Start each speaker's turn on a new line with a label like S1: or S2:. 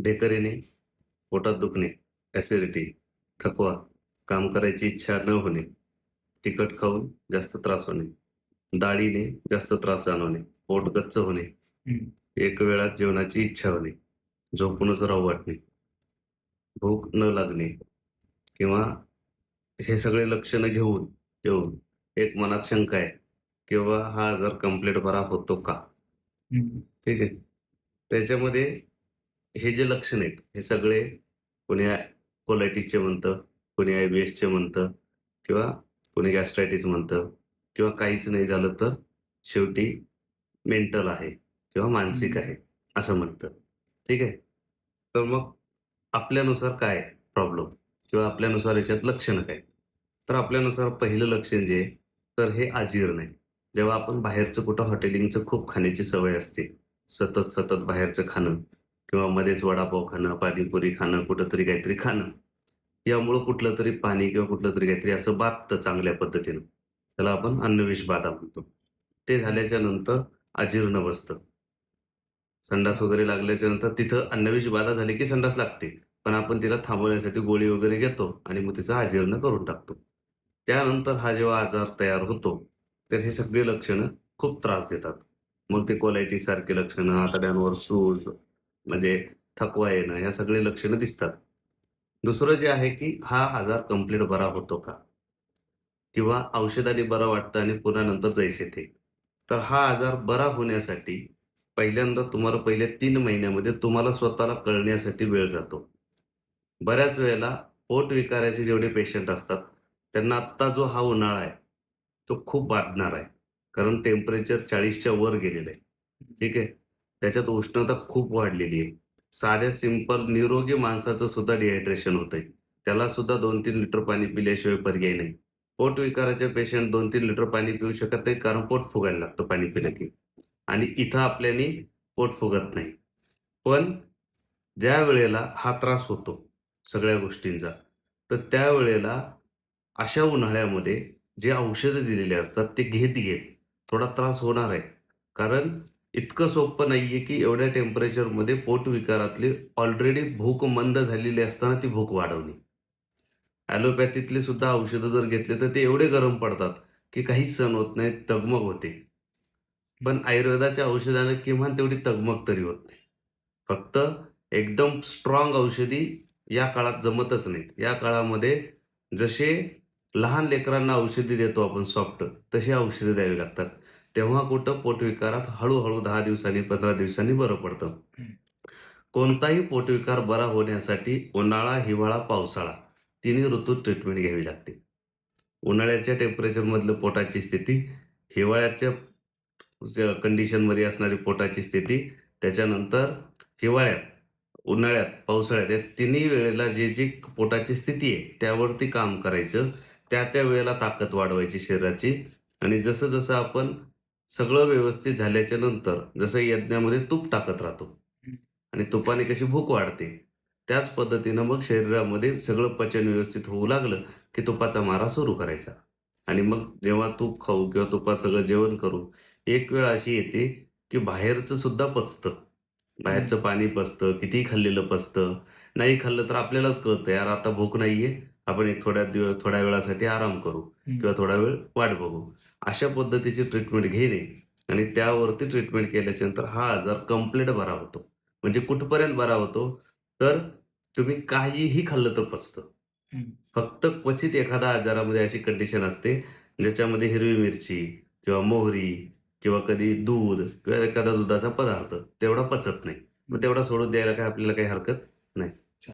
S1: ढेकर येणे, पोटात दुखणे, ॲसिडिटी, थकवा, काम करायची इच्छा न होणे, तिखट खाऊन जास्त त्रास होणे, डाळीने जास्त त्रास जाणवणे, पोट गच्च होणे,
S2: हं.
S1: एक वेळात जेवणाची इच्छा होणे, झोपूनच राहू वाटणे, भूक न लागणे किंवा हे सगळे लक्षणं घेऊन येऊन एक मनात शंका आहे किंवा हा आजार कंप्लीट बरा होतो का?
S2: हं.
S1: ठीक आहे. त्याच्यामध्ये हे जे लक्षण आहेत, हे सगळे कोणी कोलायटिसचे म्हणतं, कोणी IBSचे म्हणतं किंवा कोणी गॅस्ट्रायटिस म्हणतं किंवा काहीच नाही झालं तर शेवटी मेंटल आहे किंवा मानसिक
S2: हं.
S1: आहे असं म्हणतं. ठीक आहे. तर मग आपल्यानुसार काय प्रॉब्लेम किंवा आपल्यानुसार याच्यात लक्षणं काय? तर आपल्यानुसार पहिलं लक्षण जे आहे, तर हे अजीर्ण आहे. जेव्हा आपण बाहेरचं कुठं हॉटेलिंगचं खूप खाण्याची सवय असते. सतत बाहेरचं खाणं किंवा मध्येच वडापाव खाणं, पाणीपुरी खाणं, कुठेतरी काहीतरी खाणं. यामुळं कुठलं तरी पाणी किंवा कुठलं तरी काहीतरी असं बाधतं चांगल्या पद्धतीनं. त्याला आपण अन्नविष बाधा म्हणतो. ते झाल्याच्या नंतर अजीर्ण बसतं. संडास
S2: हां.
S1: वगैरे लागल्याच्या नंतर तिथं अन्नविष बाधा झाली की संडास लागते. पण आपण तिला थांबवण्यासाठी गोळी वगैरे घेतो आणि मग तिचं अजीर्ण करून टाकतो. त्यानंतर हा जेव्हा आजार तयार होतो, तर हे सगळी लक्षणं खूप त्रास देतात. मग ते कोलायटिस सारखी लक्षणं, आतड्यांवर सूज, म्हणजे थकवा येणं, ह्या सगळी लक्षणं दिसतात. दुसरं जे आहे की हा आजार कंप्लीट बरा होतो का? किंवा औषधाने बरं वाटतं आणि पुन्हा नंतर जैसे थे. तर हा आजार बरा होण्यासाठी पहिल्यांदा तुम्हाला पहिल्या 3 महिन्यामध्ये तुम्हाला स्वतःला कळण्यासाठी वेळ जातो. बऱ्याच वेळेला पोट विकाराचे जेवढे पेशंट असतात, त्यांना आत्ता जो हा उन्हाळा आहे, तो खूप बाधणार आहे. कारण टेम्परेचर 40च्या वर गेलेलं आहे. ठीक आहे. त्याच्यात उष्णता खूप वाढलेली आहे. साध्या सिंपल निरोगी माणसाचं सुद्धा डिहायड्रेशन होतंय. त्याला सुद्धा 2-3 लिटर पाणी पिल्याशिवाय पर्याय नाही. पोट विकाराचे पेशंट 2-3 लिटर पाणी पिऊ शकत नाहीत कारण पोट फुगायला लागतं पाणी पिलं की. आणि इथं आपल्यानी पोट फुगत नाही. पण ज्यावेळेला हा त्रास होतो सगळ्या गोष्टींचा, तर त्यावेळेला अशा उन्हाळ्यामध्ये जे औषधं दिलेली असतात ते घेत थोडा त्रास होणार आहे. कारण इतकं सोपं नाहीये, की एवढ्या टेम्परेचरमध्ये पोटविकारातली ऑलरेडी भूक मंद झालेली असताना ती भूक वाढवणे. ॲलोपॅथीतली सुद्धा औषधं जर घेतली तर ते एवढे गरम पडतात, की काहीच सहन होत नाही, तगमग होते. पण आयुर्वेदाच्या औषधानं किमान तेवढी तगमग तरी होत नाही. फक्त एकदम स्ट्राँग औषधी या काळात जमतच नाहीत. या काळामध्ये जसे लहान लेकरांना औषधी देतो आपण सॉफ्ट, तशी औषधं द्यावी लागतात. तेव्हा कुठं पोटविकारात हळू-हळू 10 दिवसांनी, 15 दिवसांनी बरं पडतं.
S2: हं.
S1: कोणताही पोटविकार बरा होण्यासाठी उन्हाळा, हिवाळा, पावसाळा तिन्ही ऋतूत ट्रीटमेंट घ्यावी लागते. उन्हाळ्याच्या टेम्परेचरमधलं पोटाची स्थिती, हिवाळ्याच्या कंडिशनमध्ये असणारी पोटाची स्थिती, त्याच्यानंतर हिवाळ्यात, उन्हाळ्यात, पावसाळ्यात या तिन्ही वेळेला जी पोटाची स्थिती आहे, त्यावरती काम करायचं. त्या वेळेला ताकद वाढवायची शरीराची आणि जसं-जसं आपण सगळं व्यवस्थित झाल्याच्या नंतर, जसं यज्ञामध्ये तूप टाकत राहतो
S2: हं.
S1: आणि तुपाने कशी भूक वाढते, त्याच पद्धतीनं मग शरीरामध्ये सगळं पचन व्यवस्थित होऊ लागलं, की तुपाचा मारा सुरू करायचा आणि मग जेव्हा तूप खाऊ किंवा तुपात सगळं जेवण करू, एक वेळ अशी येते, की बाहेरचं सुद्धा पचतं.
S2: हं.
S1: बाहेरचं पाणी पचतं, कितीही खाल्लेलं पचतं. नाही खाल्लं तर आपल्यालाच कळतं, यार आता भूक नाहीये, आपण एक थोड्या वेळासाठी आराम करू
S2: हं.
S1: किंवा थोडा वेळ वाट बघू. अशा पद्धतीची ट्रीटमेंट घेणे आणि त्यावरती ट्रीटमेंट केल्याच्यानंतर हा आजार कंप्लीट बरा होतो. म्हणजे कुठपर्यंत बरा होतो, तर तुम्ही काहीही खाल्लं तर पचतं.
S2: हं.
S1: फक्त क्वचित एखाद्या आजारामध्ये अशी कंडिशन असते, ज्याच्यामध्ये हिरवी मिरची किंवा मोहरी किंवा कधी दूध किंवा एखादा दुधाचा पदार्थ तेवढा पचत नाही. मग तेवढा सोडून द्यायला काय आपल्याला काही हरकत नाही.